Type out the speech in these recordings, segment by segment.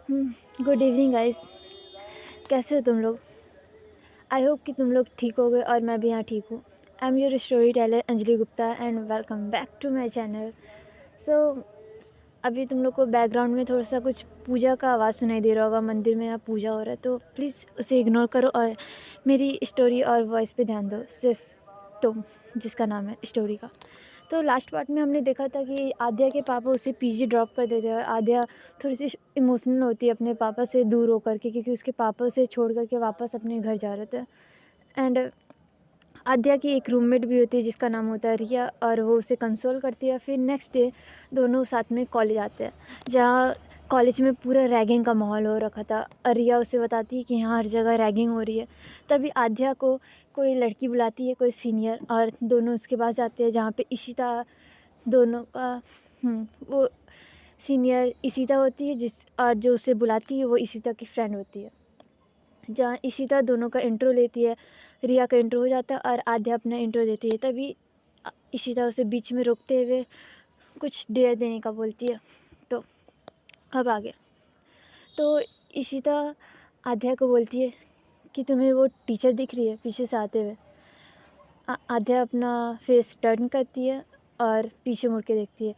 Good evening guys. कैसे हो तुम लोग? आई होप कि तुम लोग ठीक होगे और मैं भी यहाँ ठीक हूँ। I am your story teller Anjali Gupta and welcome back to my channel. So अभी तुम लोग को बैकग्राउंड में थोड़ा सा कुछ पूजा का आवाज़ सुनाई दे रहा होगा। मंदिर में यहाँ पूजा हो रहा है, तो प्लीज़ उसे इग्नोर करो और मेरी स्टोरी और वॉइस पे ध्यान दो। सिर्फ तुम, जिसका नाम है स्टोरी का। तो लास्ट पार्ट में हमने देखा था कि आद्या के पापा उसे पीजी ड्रॉप कर देते हैं और आद्या थोड़ी सी इमोशनल होती है अपने पापा से दूर होकर के, क्योंकि उसके पापा उसे छोड़ करके वापस अपने घर जा रहे थे। एंड आद्या की एक रूममेट भी होती है जिसका नाम होता है रिया, और वो उसे कंसोल करती है। फिर नेक्स्ट डे दोनों साथ में कॉलेज आते हैं, जहाँ कॉलेज में पूरा रैगिंग का माहौल हो रखा था। और रिया उसे बताती है कि यहाँ हर जगह रैगिंग हो रही है। तभी आद्या को कोई लड़की बुलाती है, कोई सीनियर, और दोनों उसके पास जाते हैं जहाँ पे इशिता दोनों का वो सीनियर इशिता होती है, जिस और जो उसे बुलाती है वो इशिता की फ्रेंड होती है। जहाँ इशिता दोनों का इंट्रो लेती है, रिया का इंट्रो हो जाता है और आद्या अपना इंट्रो देती है। तभी इशिता उसे बीच में रोकते हुए कुछ डेयर देने का बोलती है। तो अब आगे तो इशिता आद्या को बोलती है कि तुम्हें वो टीचर दिख रही है पीछे से आते हुए। आद्या अपना फेस टर्न करती है और पीछे मुड़ के देखती है,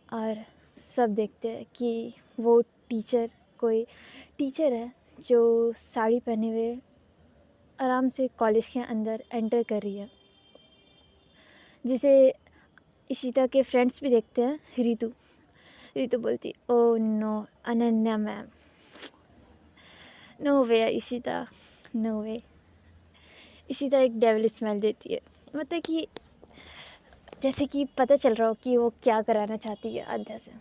और सब देखते हैं कि वो टीचर कोई टीचर है जो साड़ी पहने हुए आराम से कॉलेज के अंदर एंटर कर रही है, जिसे इशिता के फ्रेंड्स भी देखते हैं। रितु रितु बोलती, oh no Ananya ma'am, no way Ishita, no way. Ishita एक डेविल स्माइल देती है, मतलब कि जैसे कि पता चल रहा हो कि वो क्या कराना चाहती है आद्या से।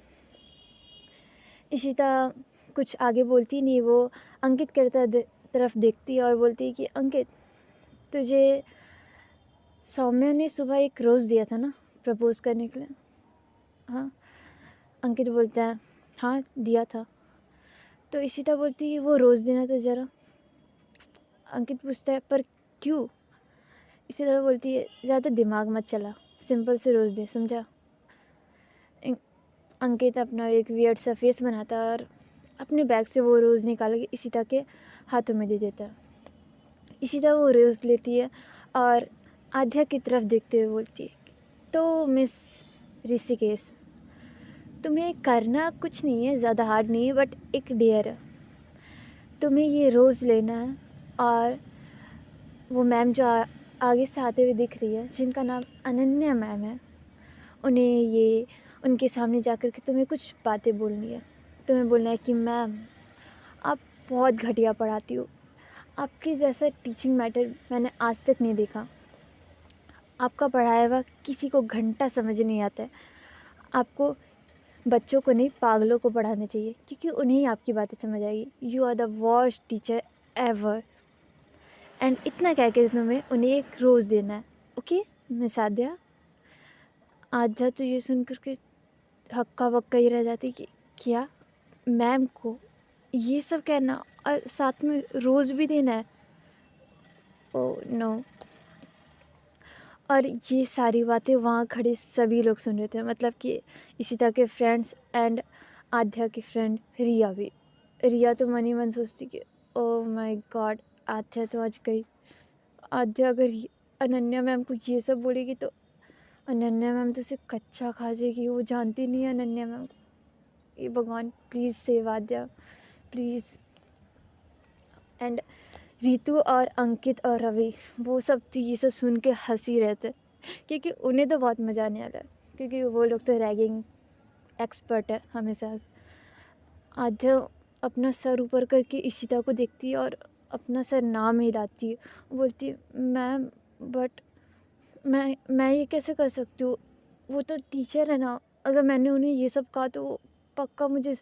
इशिता कुछ आगे बोलती नहीं, वो अंकित की तरफ देखती है और बोलती है कि अंकित, तुझे सौम्या ने सुबह एक रोज़ दिया था ना प्रपोज़ करने के लिए? हाँ। अंकित बोलता है, हाँ दिया था। तो इशिता बोलती है, वो रोज़ देना तो ज़रा। अंकित पूछता है, पर क्यों? इशिता बोलती है, ज़्यादा दिमाग मत चला, सिंपल से रोज़ दे, समझा? अंकित अपना एक वियर्ड सा फेस बनाता है और अपने बैग से वो रोज़ निकाल के इशिता के हाथों में दे देता है। इशिता वो रोज़ लेती है और आद्या की तरफ देखते हुए बोलती है, तो मिस ऋषिकेश, तुम्हें करना कुछ नहीं है, ज़्यादा हार्ड नहीं है, बट एक डेयर है। तुम्हें ये रोज़ लेना है, और वो मैम जो आगे से आते हुए दिख रही है, जिनका नाम अनन्या मैम है, उनके सामने जाकर के तुम्हें कुछ बातें बोलनी है। तुम्हें बोलना है कि मैम, आप बहुत घटिया पढ़ाती हो, आपके जैसा टीचिंग मैटर मैंने आज तक नहीं देखा। आपका पढ़ाया हुआ किसी को घंटा समझ नहीं आता है। आपको बच्चों को नहीं, पागलों को पढ़ाना चाहिए, क्योंकि उन्हें ही आपकी बातें समझ आएगी। You are the worst teacher ever. And इतना कह के तुम्हें उन्हें एक रोज़ देना है, ओके मिस आद्या? आद्या तो ये सुन करके हक्का बक्का ही रह जाती कि क्या, मैम को ये सब कहना और साथ में रोज़ भी देना है? Oh no. और ये सारी बातें वहाँ खड़े सभी लोग सुन रहे थे, मतलब कि इशिता के फ्रेंड्स एंड आद्या की फ्रेंड रिया भी। रिया तो मन ही मन सोचती कि ओह माय गॉड, आद्या तो आज गई। आद्या अगर अनन्या मैम को ये सब बोलेगी तो अनन्या मैम तो उसे कच्चा खा जाएगी। वो जानती नहीं है अनन्या मैम को। ये भगवान please save Aadya, please. And Ritu और अंकित और रवि, वो सब तो ये सब सुन के हंसी रहते, क्योंकि उन्हें तो बहुत मज़ा आने वाला है, क्योंकि वो लोग तो रैगिंग एक्सपर्ट है हमेशा। आद्या अपना सर ऊपर करके इशिता को देखती है और अपना सर नाम हिलाती है। बोलती है, मैम बट मैं ये कैसे कर सकती हूँ? वो तो टीचर है ना, अगर मैंने उन्हें ये सब कहा तो वो पक्का मुझे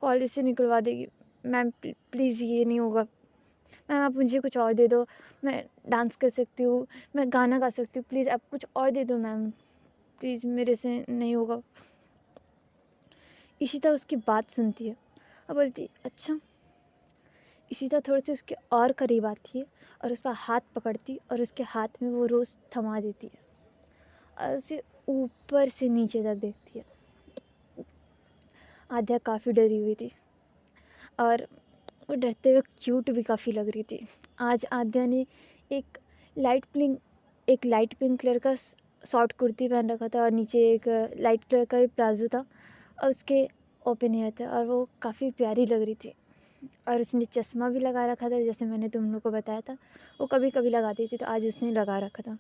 कॉलेज से निकलवा देगी। मैम प्लीज़ ये नहीं होगा। मैम आप मुझे कुछ और दे दो, मैं डांस कर सकती हूँ, मैं गाना गा सकती हूँ, प्लीज़ आप कुछ और दे दो मैम, प्लीज़ मेरे से नहीं होगा। इशिता उसकी बात सुनती है और बोलती, अच्छा। इशिता थोड़ी सी उसके और करीब आती है और उसका हाथ पकड़ती और उसके हाथ में वो रोज़ थमा देती है और उसे ऊपर से नीचे तक देखती है। आद्या काफ़ी डरी हुई थी। और वो डरते हुए क्यूट भी काफ़ी लग रही थी। आज आद्या ने एक लाइट पिंक कलर का शॉर्ट कुर्ती पहन रखा था और नीचे एक लाइट कलर का ही प्लाजो था और उसके ओपन हेयर थे और वो काफ़ी प्यारी लग रही थी। और उसने चश्मा भी लगा रखा था, जैसे मैंने तुम लोग को बताया था वो कभी कभी लगाती थी, तो आज उसने लगा रखा था।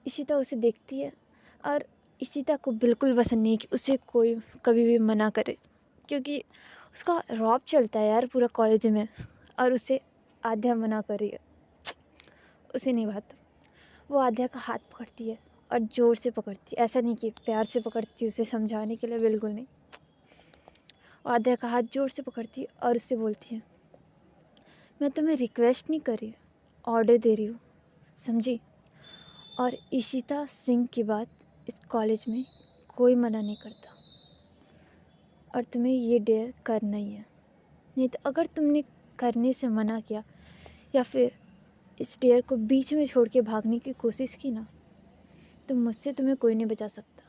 इशिता उसे देखती है और इशिता को बिल्कुल पसंद नहीं कि उसे कोई कभी भी मना करे, क्योंकि उसका रौब चलता है यार पूरा कॉलेज में और उसे आद्या मना कर रही है। उसे नहीं बात। वो आद्या का हाथ पकड़ती है और ज़ोर से पकड़ती है, ऐसा नहीं कि प्यार से पकड़ती, उसे समझाने के लिए, बिल्कुल नहीं। वो आद्या का हाथ ज़ोर से पकड़ती है और उससे बोलती है, मैं तुम्हें रिक्वेस्ट नहीं कर रही, ऑर्डर दे रही हूँ, समझी? और इशिता सिंह की बात इस कॉलेज में कोई मना नहीं करता और तुम्हें ये डेयर करना ही है। नहीं तो अगर तुमने करने से मना किया या फिर इस डेयर को बीच में छोड़ के भागने की कोशिश की ना, तो मुझसे तुम्हें कोई नहीं बचा सकता,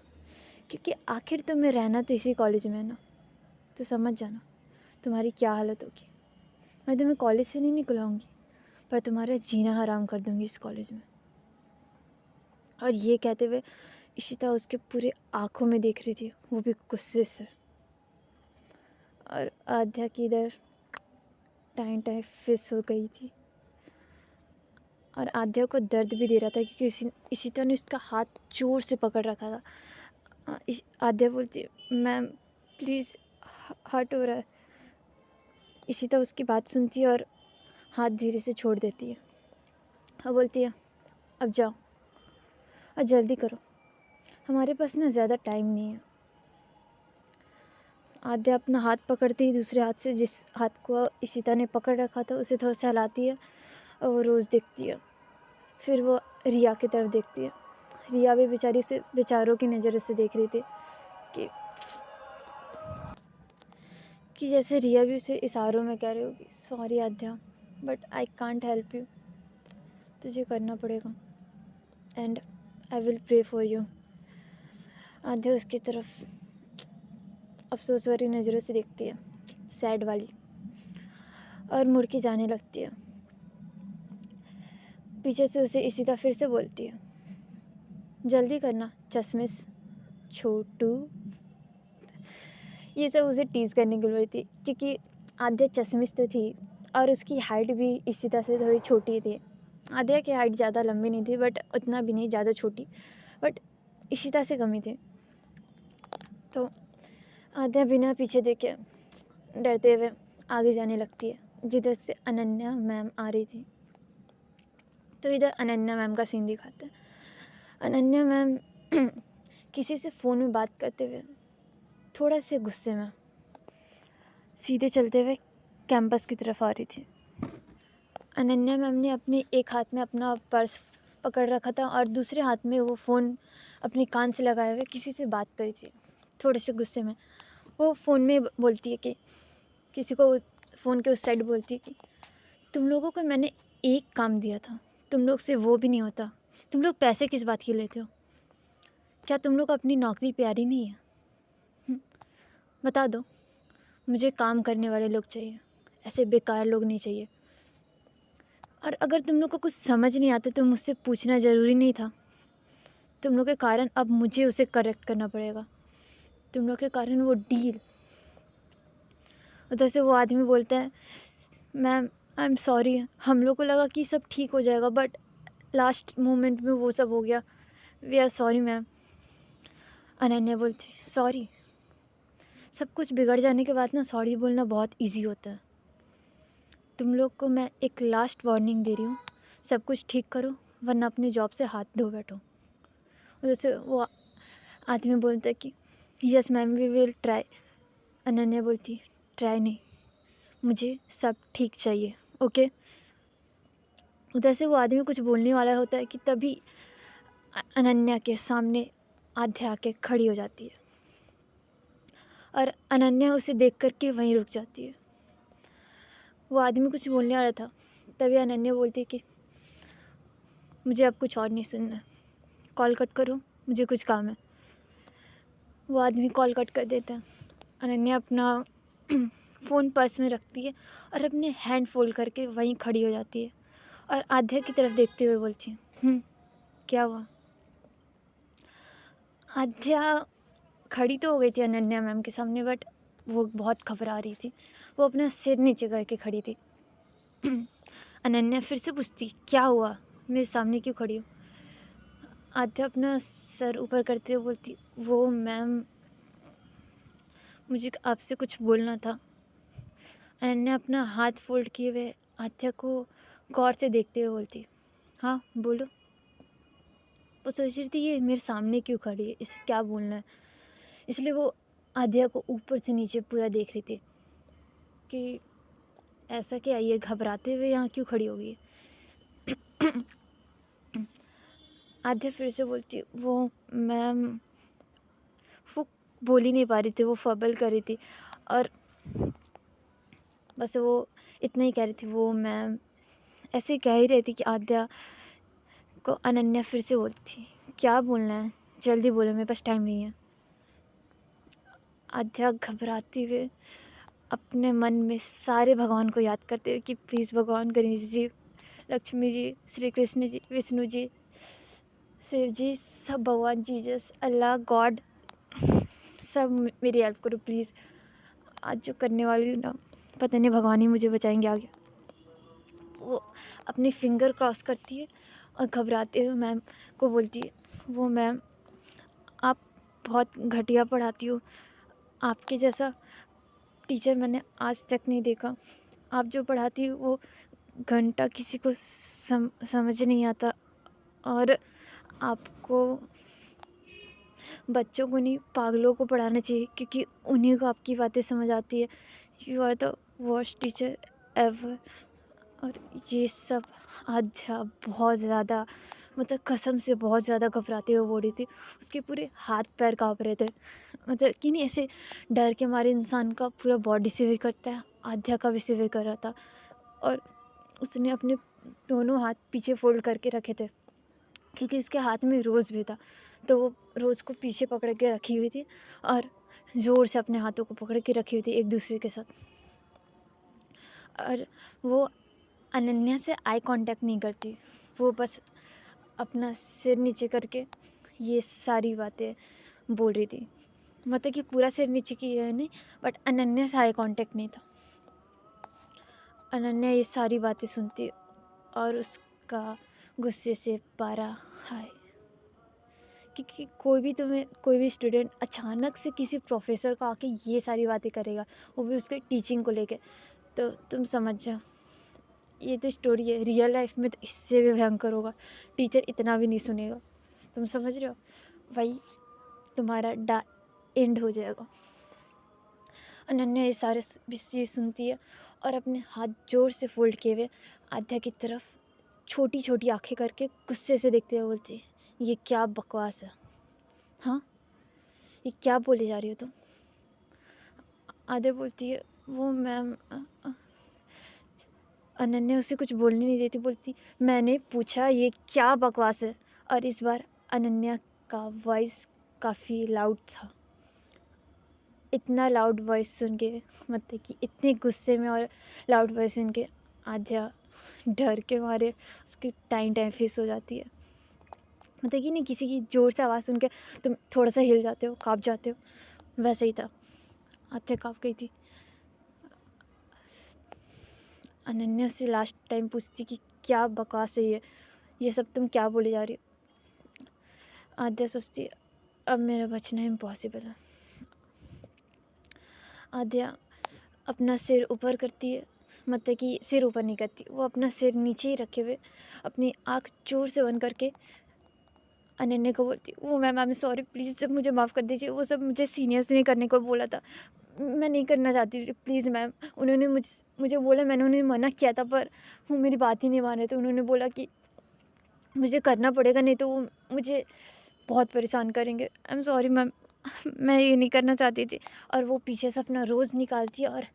क्योंकि आखिर तुम्हें रहना तो इसी कॉलेज में है ना। तो समझ जाना तुम्हारी क्या हालत होगी। मैं तुम्हें कॉलेज से नहीं निकलाऊंगी, पर तुम्हारा जीना हराम कर दूंगी इस कॉलेज में। और ये कहते हुए इशिता उसके पूरे आँखों में देख रही थी, वो भी गुस्से से। और आद्या की इधर टाइम फिस हो गई थी और आद्या को दर्द भी दे रहा था, क्योंकि इशिता ने उसका हाथ जोर से पकड़ रखा था। आद्या बोलती, मैम प्लीज़ हर्ट हो रहा है। इशिता उसकी बात सुनती है और हाथ धीरे से छोड़ देती है और बोलती है, अब जाओ और जल्दी करो, हमारे पास ना ज़्यादा टाइम नहीं है। आद्या अपना हाथ पकड़ती ही दूसरे हाथ से जिस हाथ को इशिता ने पकड़ रखा था उसे थोड़ा सा हिलाती है और वो रोज़ देखती है। फिर वो रिया की तरफ देखती है। रिया भी बेचारी से बेचारों की नज़र से देख रही थी कि जैसे रिया भी उसे इशारों में कह रही होगी, sorry Adya but I can't help you, तुझे करना पड़ेगा and I will pray for you. आद्या उसकी तरफ अफसोस भरी नज़रों से देखती है, सैड वाली, और मुड़ के जाने लगती है। पीछे से उसे इशिता फिर से बोलती है, जल्दी करना चश्मिश छोटू। ये सब उसे टीज़ करने के लिए थी, क्योंकि आद्या चश्मिश तो थी और उसकी हाइट भी इशिता से थोड़ी छोटी थी। आद्या की हाइट ज़्यादा लंबी नहीं थी, बट उतना भी नहीं ज़्यादा छोटी, बट इशिता से कम ही थी। तो आद्या बिना पीछे देखे डरते हुए आगे जाने लगती है, जिधर से अनन्या मैम आ रही थी। तो इधर अनन्या मैम का सीन दिखाते हैं। अनन्या मैम किसी से फ़ोन में बात करते हुए थोड़ा से गुस्से में सीधे चलते हुए कैंपस की तरफ आ रही थी। अनन्या मैम ने अपने एक हाथ में अपना पर्स पकड़ रखा था और दूसरे हाथ में वो फ़ोन अपने कान से लगाए हुए किसी से बात करी थी। थोड़े से गुस्से में वो फ़ोन में बोलती है कि किसी को फ़ोन के उस साइड बोलती है कि तुम लोगों को मैंने एक काम दिया था, तुम लोग से वो भी नहीं होता, तुम लोग पैसे किस बात के लेते हो? क्या तुम लोग को अपनी नौकरी प्यारी नहीं है? बता दो, मुझे काम करने वाले लोग चाहिए, ऐसे बेकार लोग नहीं चाहिए। और अगर तुम लोग को कुछ समझ नहीं आता तो मुझसे पूछना ज़रूरी नहीं था। तुम लोग के कारण अब मुझे उसे करेक्ट करना पड़ेगा। तुम लोग के कारण वो डील। उधर से वो आदमी बोलता है, मैम आई एम सॉरी, हम लोग को लगा कि सब ठीक हो जाएगा, बट लास्ट मोमेंट में वो सब हो गया, we are sorry ma'am. Ananya बोलती, सॉरी? सब कुछ बिगड़ जाने के बाद ना सॉरी बोलना बहुत इजी होता है। तुम लोग को मैं एक लास्ट वार्निंग दे रही हूँ, सब कुछ ठीक करो वरना अपने जॉब से हाथ धो बैठो। उधर से वो आदमी बोलता है कि yes ma'am we will try. Ananya बोलती, ट्राई नहीं, मुझे सब ठीक चाहिए, ओके। उधर से वो आदमी कुछ बोलने वाला होता है कि तभी अनन्या के सामने आद्या आके खड़ी हो जाती है और अनन्या उसे देख कर के वहीं रुक जाती है। वो आदमी कुछ बोलने वाला था, तभी अनन्या बोलती है कि मुझे अब कुछ और नहीं सुनना, कॉल कट करो, मुझे कुछ काम है। वो आदमी कॉल कट कर देता है। अनन्या अपना फ़ोन पर्स में रखती है और अपने हैंड फोल्ड करके वहीं खड़ी हो जाती है और आध्या की तरफ देखते हुए बोलती है, क्या हुआ? आध्या खड़ी तो हो गई थी अनन्या मैम के सामने, बट वो बहुत घबरा रही थी। वो अपना सिर नीचे करके खड़ी थी। अनन्या फिर से पूछती, क्या हुआ, मेरे सामने क्यों खड़ी हो? आध्या अपना सर ऊपर करते हुए बोलती, वो मैम, मुझे आपसे कुछ बोलना था। अनन्या अपना हाथ फोल्ड किए हुए आध्या को गौर से देखते हुए बोलती, हाँ बोलो। वो सोच रही थी ये मेरे सामने क्यों खड़ी है, इसे क्या बोलना है, इसलिए वो आध्या को ऊपर से नीचे पूरा देख रही थी कि ऐसा क्या, ये घबराते हुए यहाँ क्यों खड़ी हो गई है। आध्या फिर से बोलती, वो मैम, वो बोल ही नहीं पा रही थी, वो फबल कर रही थी और बस वो इतना ही कह रही थी, वो मैम, ऐसे कह ही रही थी कि आध्या को अनन्या फिर से बोलती, क्या बोलना है, जल्दी बोलो, मेरे पास टाइम नहीं है। आध्या घबराते हुए अपने मन में सारे भगवान को याद करते हुए कि प्लीज़ भगवान, गणेश जी, लक्ष्मी जी, श्री कृष्ण जी, विष्णु जी, शिव जी, सब भगवान, जीसस, अल्लाह, गॉड, सब मेरी हेल्प करो प्लीज़। आज जो करने वाली हूँ ना, पता नहीं भगवान ही मुझे बचाएंगे आगे। वो अपनी फिंगर क्रॉस करती है और घबराते हुए मैम को बोलती है, वो मैम, आप बहुत घटिया पढ़ाती हो, आपके जैसा टीचर मैंने आज तक नहीं देखा। आप जो पढ़ाती हो वो घंटा किसी को समझ नहीं आता और आपको बच्चों को नहीं, पागलों को पढ़ाना चाहिए क्योंकि उन्हीं को आपकी बातें समझ आती है। You are the worst teacher ever. और ये सब आध्या बहुत ज़्यादा, मतलब कसम से बहुत ज़्यादा घबराती हुई बोल रही थी। उसके पूरे हाथ पैर काँप रहे थे, मतलब कि नहीं, ऐसे डर के मारे इंसान का पूरा बॉडी सिविर करता है, आध्या का भी सिविर कर रहा था। और उसने अपने दोनों हाथ पीछे फोल्ड करके रखे थे क्योंकि उसके हाथ में रोज़ भी था, तो वो रोज़ को पीछे पकड़ के रखी हुई थी और ज़ोर से अपने हाथों को पकड़ के रखी हुई थी एक दूसरे के साथ। और वो अनन्या से आई कांटेक्ट नहीं करती, वो बस अपना सिर नीचे करके ये सारी बातें बोल रही थी। मतलब कि पूरा सिर नीचे की है नहीं, बट अनन्या से आई कांटेक्ट नहीं था। अनन्या ये सारी बातें सुनती और उसका गुस्से से पारा हाय, क्योंकि कोई भी स्टूडेंट अचानक से किसी प्रोफेसर को आके ये सारी बातें करेगा, वो भी उसके टीचिंग को लेके, तो तुम समझ जाओ ये तो स्टोरी है, रियल लाइफ में तो इससे भी भयंकर होगा। टीचर इतना भी नहीं सुनेगा, तुम समझ रहे हो, वही तुम्हारा एंड हो जाएगा। अनन्या ये सारे चीज़ सुनती है और अपने हाथ जोर से फोल्ड किए हुए आध्या की तरफ छोटी छोटी आंखें करके गुस्से से देखते हुए बोलती है, ये क्या बकवास है, हाँ ये क्या बोले जा रही हो तुम? आध्या बोलती है, वो मैम, अनन्या उसे कुछ बोलने नहीं देती, बोलती, मैंने पूछा ये क्या बकवास है। और इस बार अनन्या का वॉइस काफ़ी लाउड था। इतना लाउड वॉइस सुन के, मतलब कि इतने गुस्से में और लाउड वॉइस सुन के आध्या डर के मारे उसकी टाइम टाइम फेस हो जाती है। मतलब कि नहीं, किसी की ज़ोर से आवाज़ सुन के तुम थोड़ा सा हिल जाते हो, काँप जाते हो, वैसे ही था, आध्या काँप गई थी। अनन्या से लास्ट टाइम पूछती कि क्या बकवास है ये सब तुम क्या बोले जा रही हो? आध्या सोचती अब मेरा बचना इम्पॉसिबल है। आध्या अपना सिर ऊपर करती है, मतलब कि सिर ऊपर नहीं करती, वो अपना सिर नीचे ही रखे हुए अपनी आँख जोर से बंद करके अनन्या को बोलती, वो ma'am I am sorry, please जब मुझे माफ़ कर दीजिए, वो सब मुझे सीनियर्स ने करने को बोला था, मैं नहीं करना चाहती थी, प्लीज़ मैम। उन्होंने मुझे बोला, मैंने उन्हें मना किया था पर वो मेरी बात ही नहीं मान रहे थे। उन्होंने बोला कि मुझे करना पड़ेगा, नहीं तो वो मुझे बहुत परेशान करेंगे। आई एम सॉरी मैम, मैं ये नहीं करना चाहती थी। और वो पीछे से अपना रोज़ निकालती है और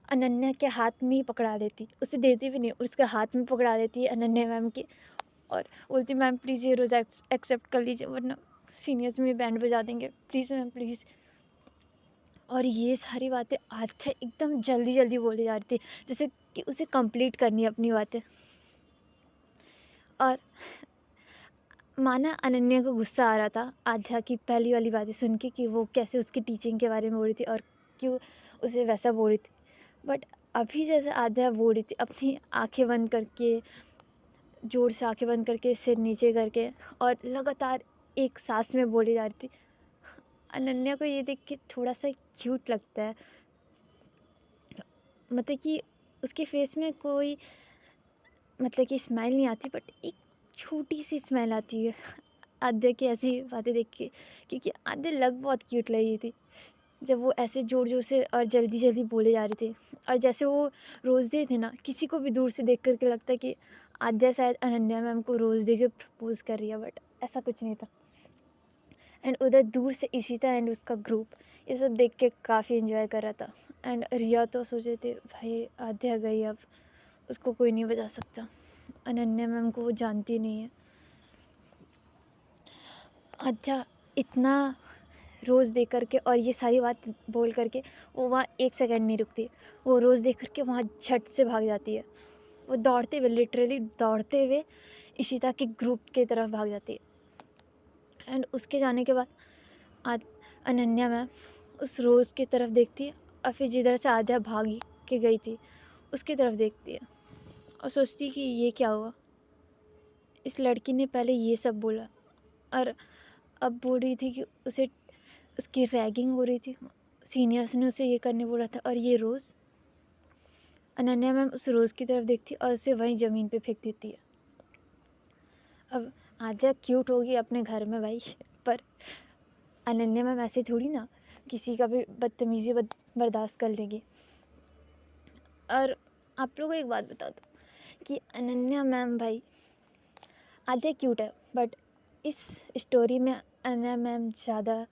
अनन्या के हाथ में ही पकड़ा देती, उसे देती भी नहीं, उसके हाथ में पकड़ा देती है अनन्या मैम की और बोलती, मैम प्लीज़ ये रोज़ एक्सेप्ट कर लीजिए वरना सीनियर्स में बैंड बजा देंगे, प्लीज़ मैम प्लीज़। और ये सारी बातें आद्या एकदम जल्दी जल्दी बोली जा रही थी, जैसे कि उसे कंप्लीट करनी है अपनी बातें। और माना अनन्या को गुस्सा आ रहा था आद्या की पहली वाली बातें सुन के, कि वो कैसे उसकी टीचिंग के बारे में बोल रही थी और क्यों उसे वैसा बोल रही थी। बट अभी जैसे आद्या बोल रही थी अपनी आंखें बंद करके, जोर से आंखें बंद करके, सिर नीचे करके, और लगातार एक सांस में बोली जा रही थी, अनन्या को ये देख के थोड़ा सा क्यूट लगता है। मतलब कि उसके फेस में कोई मतलब कि स्माइल नहीं आती, बट एक छोटी सी स्माइल आती है आद्या की ऐसी बातें देख के, क्योंकि आद्या लग बहुत क्यूट लगी थी जब वो ऐसे ज़ोर ज़ोर से और जल्दी जल्दी बोले जा रहे थे। और जैसे वो रोज़ डे थे ना, किसी को भी दूर से देख कर के लगता है कि आद्या शायद अनन्या मैम को रोज़ डे के प्रपोज कर रही है, बट ऐसा कुछ नहीं था। एंड उधर दूर से इशिता एंड उसका ग्रुप ये सब देख के काफ़ी इन्जॉय कर रहा था। एंड रिया तो सोचे थे भाई आद्या गई, अब उसको कोई नहीं बचा सकता, अनन्या मैम को वो जानती नहीं है। आद्या इतना रोज़ देख करके और ये सारी बात बोल करके वो वहाँ एक सेकंड नहीं रुकती, वो रोज़ देख करके वहाँ झट से भाग जाती है। वो दौड़ते हुए, लिटरली दौड़ते हुए इशिता के ग्रुप की तरफ भाग जाती है। एंड उसके जाने के बाद अनन्या मैम उस रोज़ की तरफ देखती है, और फिर जिधर से आद्या भाग के गई थी उसकी तरफ देखती है और सोचती है कि ये क्या हुआ, इस लड़की ने पहले ये सब बोला और अब बोल रही थी कि उसे उसकी रैगिंग हो रही थी, सीनियर्स ने उसे ये करने बोला था, और ये रोज़। अनन्या मैम उस रोज़ की तरफ देखती और उसे वहीं ज़मीन पे फेंक देती है। अब आद्या क्यूट होगी अपने घर में भाई, पर अनन्या मैम ऐसे थोड़ी ना किसी का भी बदतमीज़ी बर्दाश्त कर लेगी। और आप लोगों को एक बात बता दूँ कि अनन्या मैम भाई, आद्या क्यूट है बट इस स्टोरी में अनन्या मैम ज़्यादा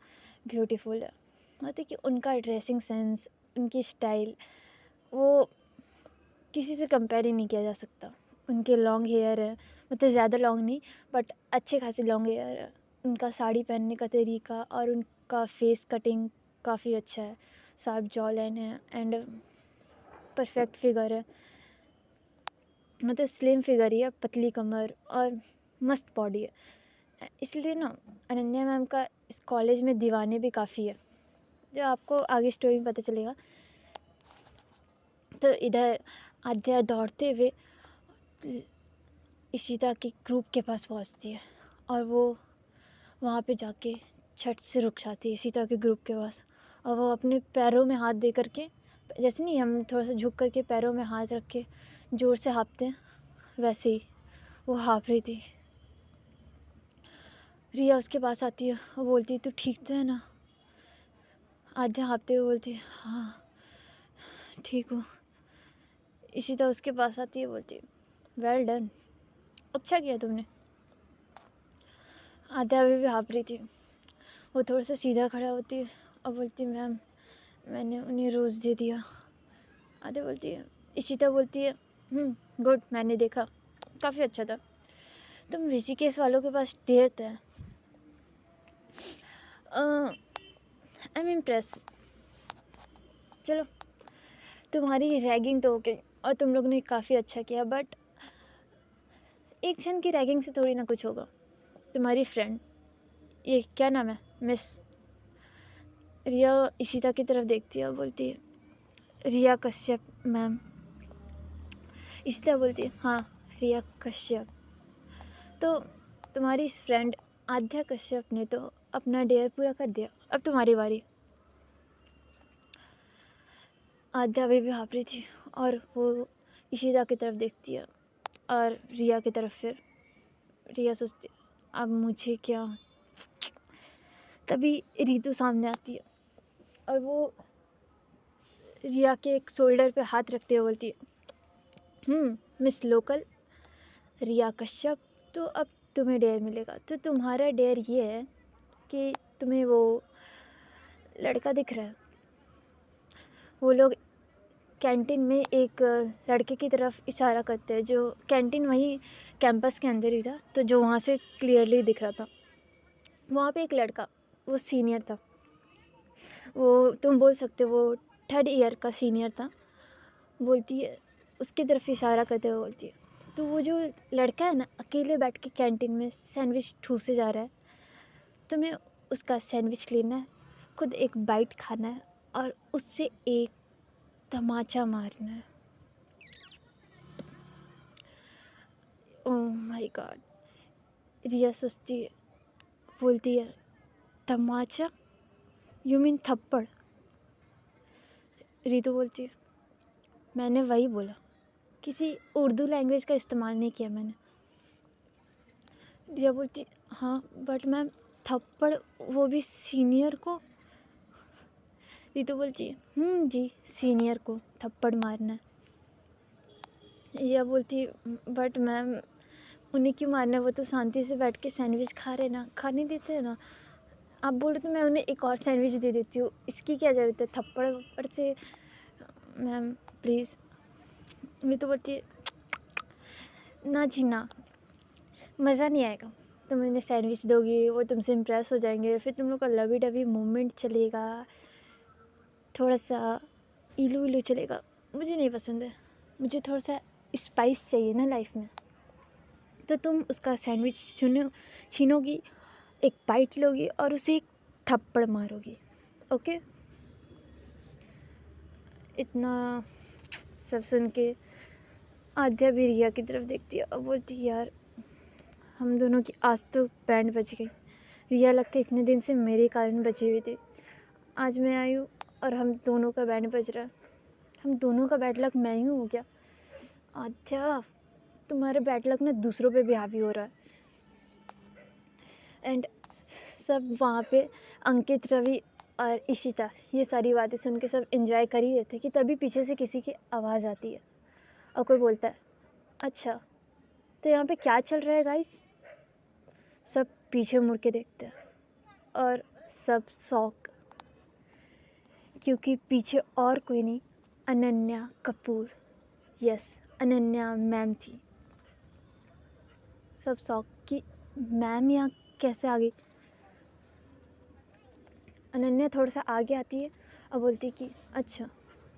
ब्यूटीफुल है। मतलब कि उनका ड्रेसिंग सेंस, उनकी स्टाइल, वो किसी से कंपेयर ही नहीं किया जा सकता। उनके लॉन्ग हेयर है, मतलब ज़्यादा लॉन्ग नहीं बट अच्छे खासे लॉन्ग हेयर है। उनका साड़ी पहनने का तरीका और उनका फेस कटिंग काफ़ी अच्छा है, शार्प जॉ लाइन है एंड परफेक्ट फिगर है। मतलब स्लिम फिगर ही है, पतली कमर और मस्त बॉडी है। इसलिए ना अनन्या मैम का इस कॉलेज में दीवाने भी काफ़ी है, जो आपको आगे स्टोरी में पता चलेगा। तो इधर आद्या दौड़ते हुए इशिता के ग्रुप के पास पहुंचती है और वो वहाँ पे जाके छट से रुक जाती है इशिता के ग्रुप के पास, और वो अपने पैरों में हाथ दे करके, जैसे नहीं हम थोड़ा सा झुक करके पैरों में हाथ रख के ज़ोर से हाँफते हैं, वैसे ही वो हाँफ रही थी। रिया उसके पास आती है, वो बोलती है तू ठीक तो है ना। आद्या हाँफते हुए बोलती है हाँ ठीक हूँ। इशिता उसके पास आती है, बोलती है वेल डन, अच्छा किया तुमने। आद्या अभी भी हाँफ रही थी, वो थोड़ा सा सीधा खड़ा होती है और बोलती है मैम मैंने उन्हें रोज़ दे दिया। आद्या बोलती है, इशिता बोलती है गुड, मैंने देखा, काफ़ी अच्छा था, तुम ऋषिकेश वालों के पास डेयर था। I am impress. चलो तुम्हारी रैगिंग तो हो गई और तुम लोग ने काफ़ी अच्छा किया, बट एक जन की रैगिंग से थोड़ी ना कुछ होगा। तुम्हारी फ्रेंड, ये क्या नाम है, मिस रिया, इशिता की तरफ देखती है और बोलती है रिया कश्यप मैम। इशिता बोलती है हाँ रिया कश्यप। तो तुम्हारी इस फ्रेंड आद्या कश्यप ने तो अपना डेयर पूरा कर दिया, अब तुम्हारी बारी। आद्या अभी भी हाँफ रही थी और वो इशिता की तरफ देखती है और रिया की तरफ। फिर रिया सोचती है अब मुझे क्या। तभी रीतू सामने आती है और वो रिया के एक शोल्डर पे हाथ रखते हुए बोलती है मिस लोकल रिया कश्यप, तो अब तुम्हें डेयर मिलेगा। तो तुम्हारा डेयर ये है कि तुम्हें वो लड़का दिख रहा है, वो लोग कैंटीन में एक लड़के की तरफ इशारा करते हैं, जो कैंटीन वहीं कैंपस के अंदर ही था, तो जो वहाँ से क्लियरली दिख रहा था। वहाँ पे एक लड़का, वो सीनियर था, वो तुम बोल सकते हो वो 3rd ईयर का सीनियर था। बोलती है, उसकी तरफ इशारा करते हुए बोलती है, तो वो जो लड़का है ना अकेले बैठ के कैंटीन में सैंडविच ठूसे जा रहा है, तुम्हें उसका सैंडविच लेना है, खुद एक बाइट खाना है और उससे एक तमाचा मारना है। Oh my God. रिया सोचती है, बोलती है, तमाचा, यू मीन थप्पड़? रितु बोलती है, मैंने वही बोला, किसी उर्दू लैंग्वेज का इस्तेमाल नहीं किया मैंने। रिया बोलती, हाँ बट मैम थप्पड़, वो भी सीनियर को। रितु बोलती है, जी सीनियर को थप्पड़ मारना है। रिया बोलती है, बट मैम उन्हें क्यों मारना है, वो तो शांति से बैठ के सैंडविच खा रहे ना, खाने देते हैं ना। आप बोलो तो मैं उन्हें एक और सैंडविच दे देती हूँ, इसकी क्या ज़रूरत है थप्पड़ वप्पड़ से। Ma'am please. रितु बोलती है, ना जी ना, मज़ा नहीं आएगा। तुम उन्हें सैंडविच दोगी, वो तुमसे इम्प्रेस हो जाएंगे, फिर तुम लोग का लवी डवी मोमेंट चलेगा, थोड़ा सा इलू इलू चलेगा। मुझे नहीं पसंद है, मुझे थोड़ा सा स्पाइस चाहिए ना लाइफ में। तो तुम उसका सैंडविच छीनोगी, एक बाइट लोगी और उसे एक थप्पड़ मारोगी। ओके। इतना सब सुन के आद्या भी रिया की तरफ देखती है और बोलती है, यार हम दोनों की आज तो बैंड बज गई। रिया लगता है इतने दिन से मेरे कारण बची हुई थी, आज मैं आई हूँ और हम दोनों का बैंड बज रहा है। हम दोनों का बैड लक मैं ही हूँ क्या? आद्या, तुम्हारा बैड लक ना दूसरों पे भी हावी हो रहा है। एंड सब वहाँ पे अंकित, रवि और इशिता ये सारी बातें सुन के सब एंजॉय कर ही रहे थे कि तभी पीछे से किसी की आवाज़ आती है और कोई बोलता है, अच्छा तो यहाँ पे क्या चल रहा है गाइस? सब पीछे मुड़ के देखते हैं और सब शॉक, क्योंकि पीछे और कोई नहीं, अनन्या कपूर, यस अनन्या मैम थी। सब शॉक कि मैम यहाँ कैसे आ गई। अनन्या थोड़ा सा आगे आती है और बोलती कि अच्छा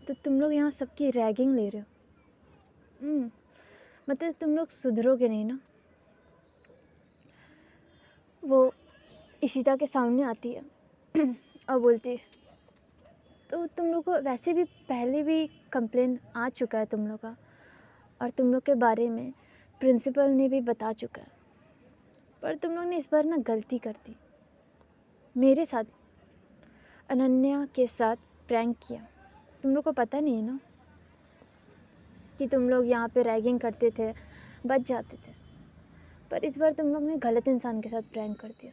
तो तुम लोग यहाँ सबकी रैगिंग ले रहे हो, मतलब तुम लोग सुधरोगे नहीं ना। वो इशिता के सामने आती है और बोलती है, तो तुम लोग को वैसे भी पहले भी कंप्लेन आ चुका है तुम लोग का, और तुम लोग के बारे में प्रिंसिपल ने भी बता चुका है, पर तुम लोग ने इस बार ना गलती कर दी, मेरे साथ अनन्या के साथ प्रैंक किया। तुम लोग को पता नहीं है ना कि तुम लोग यहाँ पे रैगिंग करते थे, बच जाते थे, पर इस बार तुम लोग ने गलत इंसान के साथ प्रैंक कर दिया।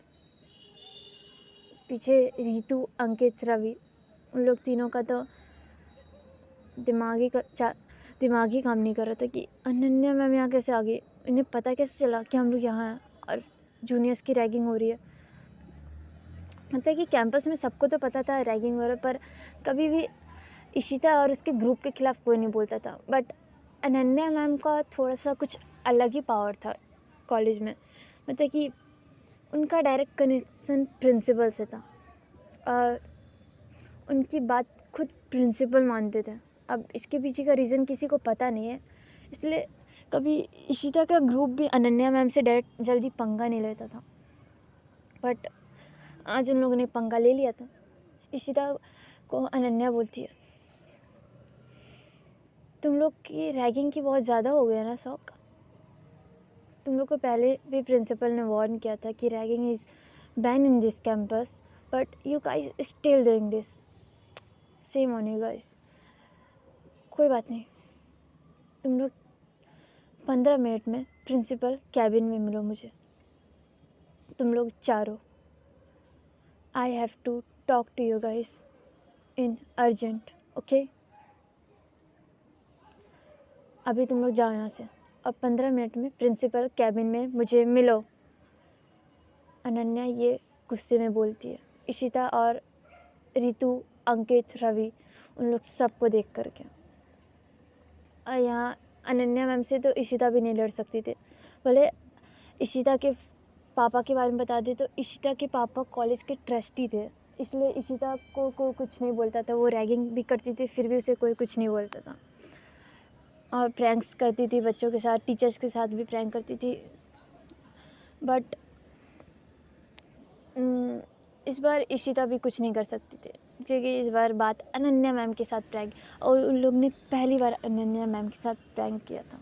पीछे रितु, अंकित, रवि, उन लोग तीनों का तो दिमागी काम नहीं कर रहा था कि अनन्या मैम यहाँ कैसे आ गई, इन्हें पता कैसे चला कि हम लोग यहाँ हैं और जूनियर्स की रैगिंग हो रही है। मतलब कि कैंपस में सबको तो पता था रैगिंग हो रहा है, पर कभी भी इशिता और उसके ग्रुप के खिलाफ कोई नहीं बोलता था। बट अनन्या मैम का थोड़ा सा कुछ अलग ही पावर था कॉलेज में, मतलब कि उनका डायरेक्ट कनेक्शन प्रिंसिपल से था और उनकी बात खुद प्रिंसिपल मानते थे। अब इसके पीछे का रीज़न किसी को पता नहीं है, इसलिए कभी इशिता का ग्रुप भी अनन्या मैम से डायरेक्ट जल्दी पंगा नहीं लेता था, बट आज उन लोगों ने पंगा ले लिया था। इशिता को अनन्या बोलती है, तुम लोग की रैगिंग की बहुत ज़्यादा हो गया ना शौक। तुम लोग को पहले भी प्रिंसिपल ने वार्न किया था कि ragging is ban in this campus, but you guys still doing this, same on you guys. कोई बात नहीं, तुम लोग 15 मिनट में प्रिंसिपल कैबिन में मिलो मुझे, तुम लोग चारों। I have to talk to you guys in urgent, okay. अभी तुम लोग जाओ यहाँ से और 15 मिनट में प्रिंसिपल कैबिन में मुझे मिलो। अनन्या ये गुस्से में बोलती है। इशिता और रितु, अंकित, रवि, उन लोग सबको देख करके, और यहाँ अनन्या मैम से तो इशिता भी नहीं लड़ सकती थी। भले इशिता के पापा के बारे में बता दें तो इशिता के पापा कॉलेज के ट्रस्टी थे, इसलिए इशिता को कुछ नहीं बोलता था। वो रैगिंग भी करती थी फिर भी उसे कोई कुछ नहीं बोलता था। और प्रैंक्स करती थी बच्चों के साथ, टीचर्स के साथ भी प्रैंक करती थी। बट इस बार इशिता भी कुछ नहीं कर सकती थी, क्योंकि इस बार बात अनन्या मैम के साथ प्रैंक, और उन लोग ने पहली बार अनन्या मैम के साथ प्रैंक किया था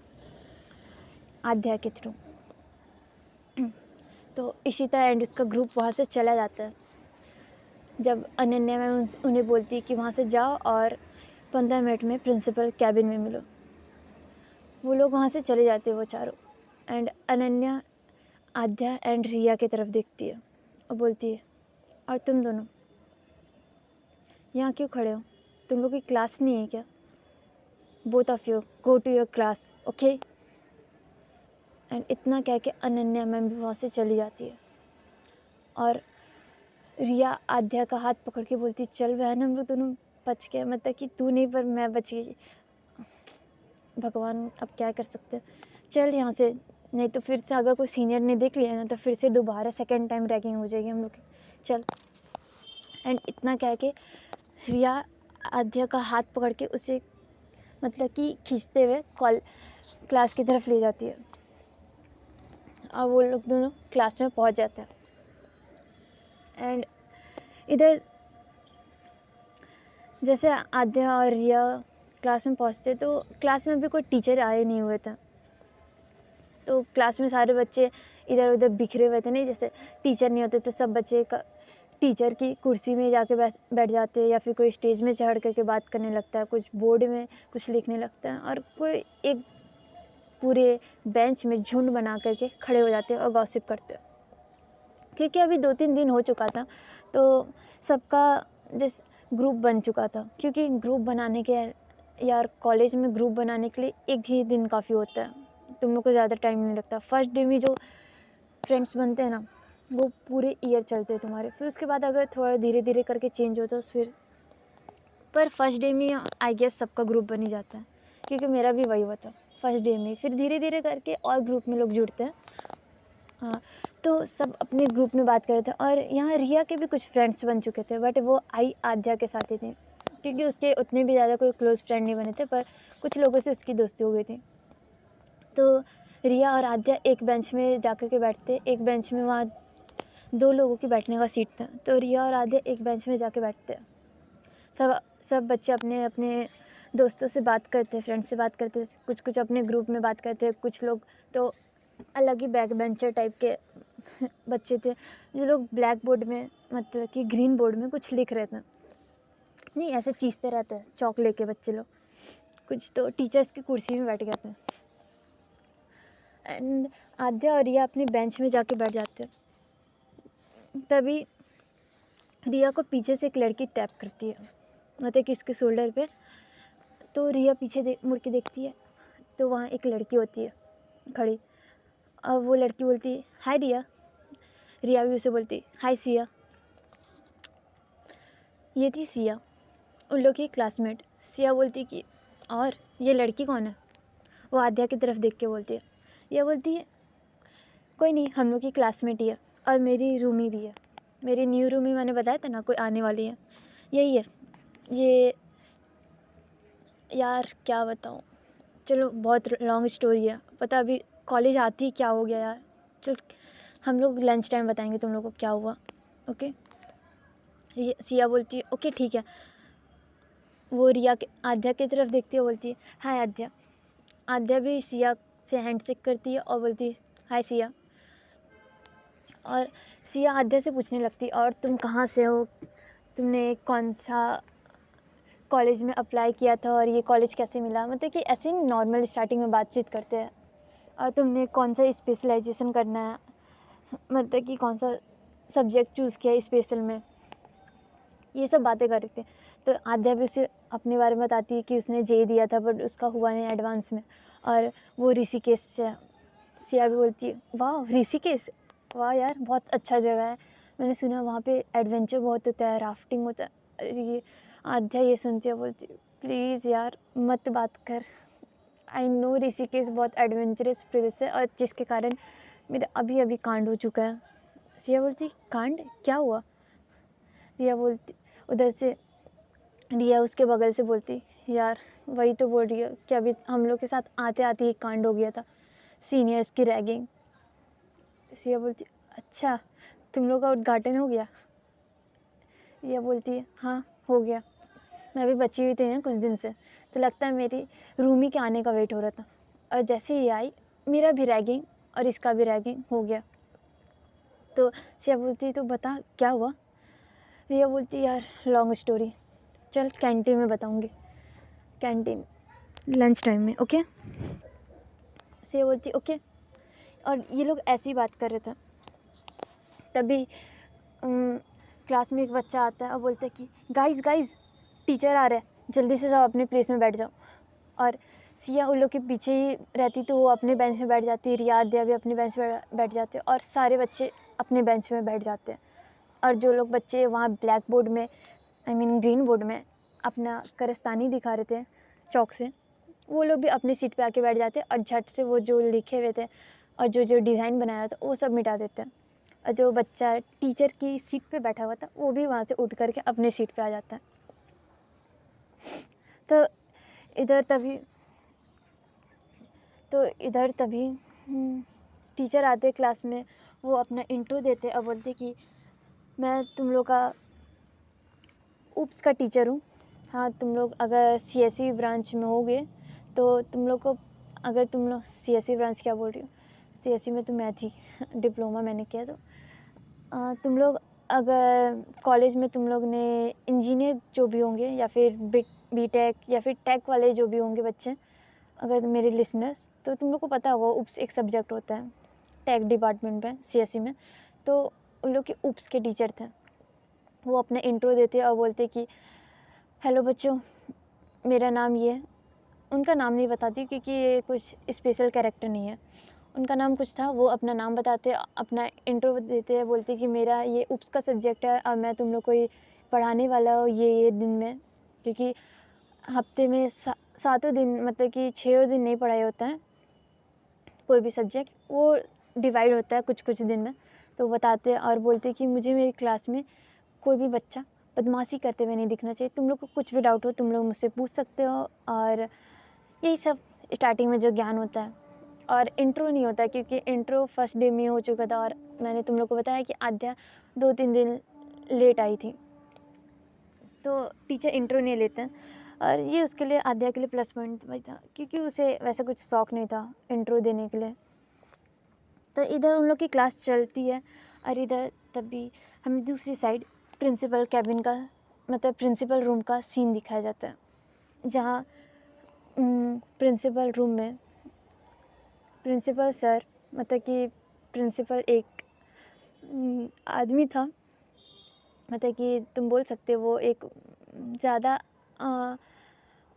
आध्या के थ्रू। तो इशिता एंड उसका ग्रुप वहाँ से चला जाता है। जब अनन्या मैम उन्हें बोलती है कि वहाँ से जाओ और 15 मिनट में प्रिंसिपल कैबिन में मिलो, वो लोग वहाँ से चले जाते हैं वो चारों। एंड अनन्या आध्या एंड रिया की तरफ देखती है और बोलती है, और तुम दोनों यहाँ क्यों खड़े हो? तुम लोग की क्लास नहीं है क्या? Both of you go to your class, okay. And इतना कह के अनन्या मैम भी वहाँ से चली जाती है। और रिया आध्या का हाथ पकड़ के बोलती, चल बहन हम लोग दोनों बच गए, मतलब कि तू नहीं पर मैं बच गई। भगवान अब क्या कर सकते हैं, चल यहाँ से, नहीं तो फिर से अगर कोई सीनियर ने देख लिया ना तो फिर से दोबारा सेकेंड टाइम रैगिंग हो जाएगी हम लोग की, चल। एंड इतना कह के रिया आध्या का हाथ पकड़ के उसे मतलब कि खींचते हुए क्लास की तरफ ले जाती है। और वो लोग दोनों क्लास में पहुंच जाते हैं। एंड इधर जैसे आध्या और रिया क्लास में पहुंचते तो क्लास में भी कोई टीचर आए नहीं हुए थे। तो क्लास में सारे बच्चे इधर उधर बिखरे हुए थे, नहीं जैसे टीचर नहीं होते तो सब बच्चे टीचर की कुर्सी में जाके बैठ जाते हैं, या फिर कोई स्टेज में चढ़ करके बात करने लगता है, कुछ बोर्ड में कुछ लिखने लगता है, और कोई एक पूरे बेंच में झुंड बना करके खड़े हो जाते हैं और गॉसिप करते हैं। क्योंकि अभी 2-3 दिन हो चुका था तो सबका जिस ग्रुप बन चुका था, क्योंकि ग्रुप बनाने के यार कॉलेज में ग्रुप बनाने के लिए एक ही दिन काफ़ी होता है, तुम लोग को ज़्यादा टाइम नहीं लगता। फर्स्ट डे में जो फ्रेंड्स बनते हैं ना वो पूरे ईयर चलते हैं तुम्हारे, फिर उसके बाद अगर थोड़ा धीरे धीरे करके चेंज हो तो फिर, पर फर्स्ट डे में आई गेस सबका ग्रुप बन ही जाता है, क्योंकि मेरा भी वही हुआ था फर्स्ट डे में। फिर धीरे धीरे करके और ग्रुप में लोग जुड़ते हैं। हाँ, तो सब अपने ग्रुप में बात कर रहे थे, और यहाँ रिया के भी कुछ फ्रेंड्स बन चुके थे, बट वो आई आध्या के साथ ही थे, क्योंकि उसके उतने भी ज़्यादा कोई क्लोज़ फ्रेंड नहीं बने थे, पर कुछ लोगों से उसकी दोस्ती हो गई थी। तो रिया और आध्या एक बेंच में जाकर के बैठते, एक बेंच में वहाँ 2 लोगों की बैठने का सीट था, तो रिया और आध्या एक बेंच में जाके बैठते। सब बच्चे अपने अपने दोस्तों से बात करते, फ्रेंड्स से बात करते, कुछ अपने ग्रुप में बात करते, कुछ लोग तो अलग ही बैक बेंचर टाइप के बच्चे थे, जो लोग ब्लैक बोर्ड में मतलब कि ग्रीन बोर्ड में कुछ लिख रहे थे, नहीं ऐसे चीखते रहते हैं चौक लेके बच्चे लोग, कुछ तो टीचर्स की कुर्सी में बैठ गए थे। एंड आध्या और रिया अपने बेंच में जाके बैठ जाते। तभी रिया को पीछे से एक लड़की टैप करती है, मतलब कि उसके शोल्डर पे। तो रिया पीछे मुड़ के देखती है तो वहाँ एक लड़की होती है खड़ी, और वो लड़की बोलती है, हाय रिया। रिया भी उसे बोलती, हाय सिया। ये थी सिया, उन लोग की क्लासमेट। सिया बोलती कि और ये लड़की कौन है? वो आध्या की तरफ देख के बोलती है। यह बोलती है, कोई नहीं, हम लोग की क्लासमेट ही है, और मेरी रूमी भी है, मेरी न्यू रूमी, मैंने बताया था ना कोई आने वाली है, यही है। ये यार क्या बताऊँ, चलो बहुत लॉन्ग स्टोरी है, पता अभी कॉलेज आती क्या हो गया यार। चल हम लोग लंच टाइम बताएंगे तुम लोगों को क्या हुआ, ओके। ये सिया बोलती है, ओके ठीक है। वो रिया के आध्या की तरफ देखती है, बोलती है, हाय आध्या। आध्या भी सिया से हैंडशेक करती है और बोलती है, हाय सिया। और सिया आध्या से पूछने लगती, और तुम कहाँ से हो, तुमने कौन सा कॉलेज में अप्लाई किया था, और ये कॉलेज कैसे मिला, मतलब कि ऐसे ही नॉर्मल स्टार्टिंग में बातचीत करते हैं। और तुमने कौन सा स्पेशलाइजेशन करना है, मतलब कि कौन सा सब्जेक्ट चूज़ किया है स्पेशल में, ये सब बातें कर रहे थे। तो आध्या भी उसे अपने बारे में बताती है कि उसने जे दिया था बट उसका हुआ नहीं एडवांस में, और वो ऋषिकेश से। सिया भी बोलती है, वाह ऋषिकेश, वाह यार बहुत अच्छा जगह है, मैंने सुना वहाँ पे एडवेंचर बहुत होता है, राफ्टिंग होता है। ये आध्या ये सुनती है, बोलती प्लीज़ यार मत बात कर, आई नो ऋषिकेश बहुत एडवेंचरस प्लेस है, और जिसके कारण मेरा अभी अभी कांड हो चुका है। सिया बोलती, कांड क्या हुआ? रिया बोलती, उधर से रिया उसके बगल से बोलती, यार वही तो बोल रही है कि अभी हम लोग के साथ आते आते ही कांड हो गया था, सीनियर्स की रैगिंग। रिया बोलती, अच्छा तुम लोग का उद्घाटन हो गया? रिया बोलती है, हाँ हो गया, मैं भी बची हुई थी ना कुछ दिन से, तो लगता है मेरी रूमी के आने का वेट हो रहा था, और जैसे ही आई मेरा भी रैगिंग और इसका भी रैगिंग हो गया। तो सिया बोलती, तो बता क्या हुआ? रिया बोलती, यार लॉन्ग स्टोरी, चल कैंटीन में बताऊंगी, कैंटीन लंच टाइम में, ओके? सिया बोलती ओके। और ये लोग ऐसी बात कर रहे थे, तभी क्लास में एक बच्चा आता है और बोलता है कि गाइस गाइस टीचर आ रहे हैं, जल्दी से सब अपने प्लेस में बैठ जाओ। और सिया उन लोग के पीछे ही रहती, तो वो अपने बेंच में बैठ जाती, रिया दिया भी अपने बेंच में बैठ जाते, और सारे बच्चे अपने बेंच में बैठ जाते हैं। और जो लोग बच्चे वहाँ ब्लैक बोर्ड में, आई मीन ग्रीन बोर्ड में अपना कारस्तानी दिखा रहे थे चौक से, वो लोग भी अपनी सीट पे आके बैठ जाते और झट से वो जो लिखे हुए थे और जो जो डिज़ाइन बनाया था वो सब मिटा देते हैं। और जो बच्चा टीचर की सीट पे बैठा हुआ था वो भी वहाँ से उठ करके अपने सीट पे आ जाता है। तो इधर तभी टीचर आते क्लास में, वो अपना इंट्रो देते और बोलते कि मैं तुम लोग का उप्स का टीचर हूँ। हाँ, तुम लोग अगर सीएसई ब्रांच में होगे तो तुम लोग को, अगर तुम लोग सीएसई ब्रांच क्या बोल रही हो, सीएसई में तो मैथ ही डिप्लोमा मैंने किया, तो तुम लोग अगर कॉलेज में तुम लोग ने इंजीनियर जो भी होंगे या फिर बीटेक या फिर टेक वाले जो भी होंगे बच्चे, अगर मेरे लिसनर्स, तो तुम लोग को पता होगा उप्स एक सब्जेक्ट होता है टेक डिपार्टमेंट में सीएसई में। तो उन लोग के उप्स के टीचर थे, वो अपना इंट्रो देते और बोलते कि हेलो बच्चों, मेरा नाम ये है। उनका नाम नहीं बताती क्योंकि ये कुछ स्पेशल कैरेक्टर नहीं है, उनका नाम कुछ था, वो अपना नाम बताते, अपना इंट्रो देते हैं, बोलते कि मेरा ये उप्स का सब्जेक्ट है और मैं तुम लोग को ये पढ़ाने वाला हूँ ये दिन में, क्योंकि हफ्ते में 7 दिन, मतलब कि 6 दिन नहीं पढ़ाई होता है कोई भी सब्जेक्ट, वो डिवाइड होता है कुछ कुछ दिन में। तो बताते हैं और बोलते कि मुझे मेरी क्लास में कोई भी बच्चा बदमाशी करते हुए नहीं दिखना चाहिए, तुम लोग को कुछ भी डाउट हो तुम लोग मुझसे पूछ सकते हो। और यही सब स्टार्टिंग में जो ज्ञान होता है। और इंट्रो नहीं होता क्योंकि इंट्रो फर्स्ट डे में हो चुका था, और मैंने तुम लोग को बताया कि आद्या 2-3 दिन लेट आई थी, तो टीचर इंट्रो नहीं लेते हैं। और ये उसके लिए, आद्या के लिए प्लस पॉइंट भाई था, क्योंकि उसे वैसा कुछ शौक नहीं था इंट्रो देने के लिए। तो इधर उन लोग की क्लास चलती है, और इधर तभी हमें दूसरी साइड प्रिंसिपल कैबिन का, मतलब प्रिंसिपल रूम का सीन दिखाया जाता है, जहाँ प्रिंसिपल रूम में प्रिंसिपल सर, मतलब कि प्रिंसिपल एक आदमी था, मतलब कि तुम बोल सकते हो वो एक ज़्यादा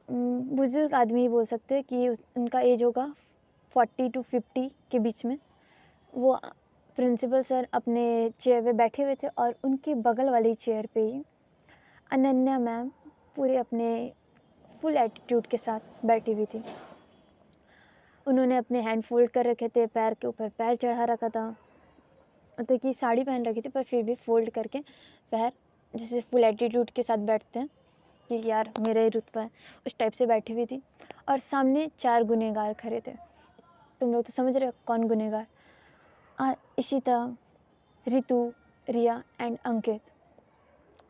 बुज़ुर्ग आदमी बोल सकते हैं कि उनका एज होगा 40 to 50 के बीच में। वो प्रिंसिपल सर अपने चेयर पे बैठे हुए थे, और उनके बगल वाली चेयर पे ही अनन्या मैम पूरे अपने फुल एटीट्यूड के साथ बैठी हुई थी। उन्होंने अपने हैंड फोल्ड कर रखे थे, पैर के ऊपर पैर चढ़ा रखा था, मतलब कि साड़ी पहन रखी थी पर फिर भी फोल्ड करके पैर, जैसे फुल एटीट्यूड के साथ बैठते हैं कि यार मेरा ही रुतबा है, उस टाइप से बैठी हुई थी। और सामने 4 गुनहगार खड़े थे, तुम लोग तो समझ रहे हो कौन गुनहगार, इशिता, रितु, रिया एंड अंकित।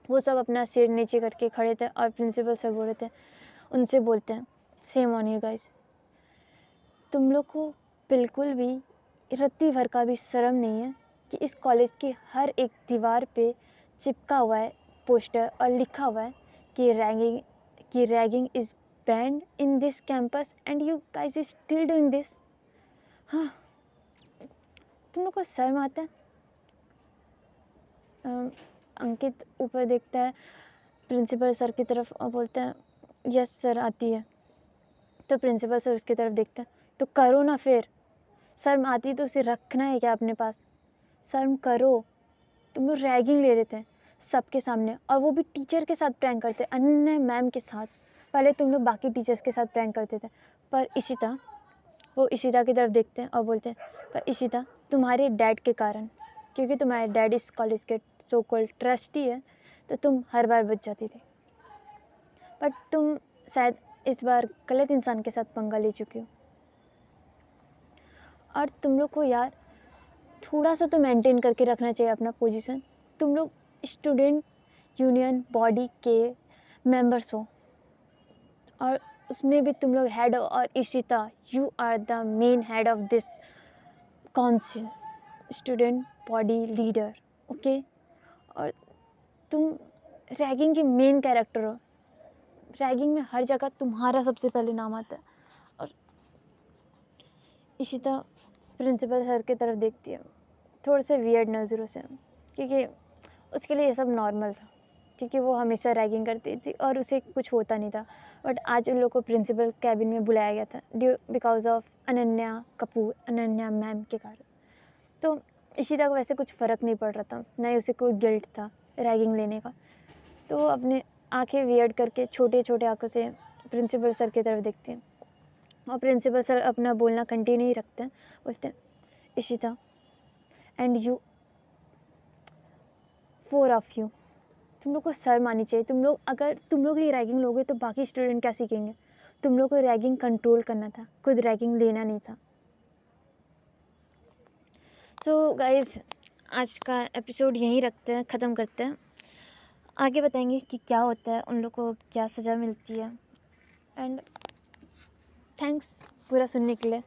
वो सब अपना सिर नीचे करके खड़े थे, और प्रिंसिपल सर बोल रहे थे, उनसे बोलते हैं, सेम ऑन यू गाइस, तुम लोग को बिल्कुल भी रत्ती भर का भी शर्म नहीं है कि इस कॉलेज की हर एक दीवार पे चिपका हुआ है पोस्टर और लिखा हुआ है कि ragging is band in this campus and you guys is still doing this. हाँ, तुम लोग को शर्म आता है? अंकित ऊपर देखता है प्रिंसिपल सर की तरफ और बोलता है, यस सर आती है। तो प्रिंसिपल सर उसकी तरफ देखता है, तो करो ना, फिर शर्म आती है तो उसे रखना है क्या अपने पास? शर्म करो, तुम लोग रैगिंग ले रहे थे सबके सामने, और वो भी टीचर के साथ प्रैंक करते, अन्य मैम के साथ। पहले तुम लोग बाकी टीचर्स के साथ प्रैंक करते थे, पर वो इशिता की तरफ देखते हैं और बोलते हैं, पर इशिता तुम्हारे डैड के कारण, क्योंकि तुम्हारे डैड इस कॉलेज के सो कॉल्ड ट्रस्टी है, तो तुम हर बार बच जाती थी। बट तुम शायद इस बार गलत इंसान के साथ पंगा ले चुकी हो। और तुम लोग को यार थोड़ा सा तो मेंटेन करके रखना चाहिए अपना पोजीशन। तुम लोग स्टूडेंट यूनियन बॉडी के मेंबर्स हो और उसमें भी तुम लोग हेड हो। और Ishita, you are the main head of this council, student body leader, okay. और तुम रैगिंग की मेन कैरेक्टर हो। रैगिंग में हर जगह तुम्हारा सबसे पहले नाम आता है। और इशिता प्रिंसिपल सर की तरफ देखती है थोड़े से वियर्ड नज़रों से, क्योंकि उसके लिए ये सब नॉर्मल था, क्योंकि वो हमेशा रैगिंग करती थी और उसे कुछ होता नहीं था। बट आज उन लोग को प्रिंसिपल कैबिन में बुलाया गया था because of Ananya Kapoor, Ananya ma'am के कारण। तो इशिता को वैसे कुछ फ़र्क नहीं पड़ रहा था, ना ही उसे कोई गिल्ट था रैगिंग लेने का। तो वो अपने आंखें वियर्ड करके छोटे छोटे आंखों से प्रिंसिपल सर की तरफ देखती हैं। और प्रिंसिपल सर अपना बोलना कंटिन्यू ही रखते हैं, बोलते हैं Ishita and you, 4 of you, तुम लोग को शर्म आनी चाहिए। तुम लोग अगर तुम लोग ही रैगिंग लोगे तो बाकी स्टूडेंट क्या सीखेंगे। तुम लोग को रैगिंग कंट्रोल करना था, खुद रैगिंग लेना नहीं था। सो गाइस, आज का एपिसोड यहीं रखते हैं, ख़त्म करते हैं। आगे बताएंगे कि क्या होता है, उन लोग को क्या सज़ा मिलती है। एंड थैंक्स पूरा सुनने के लिए।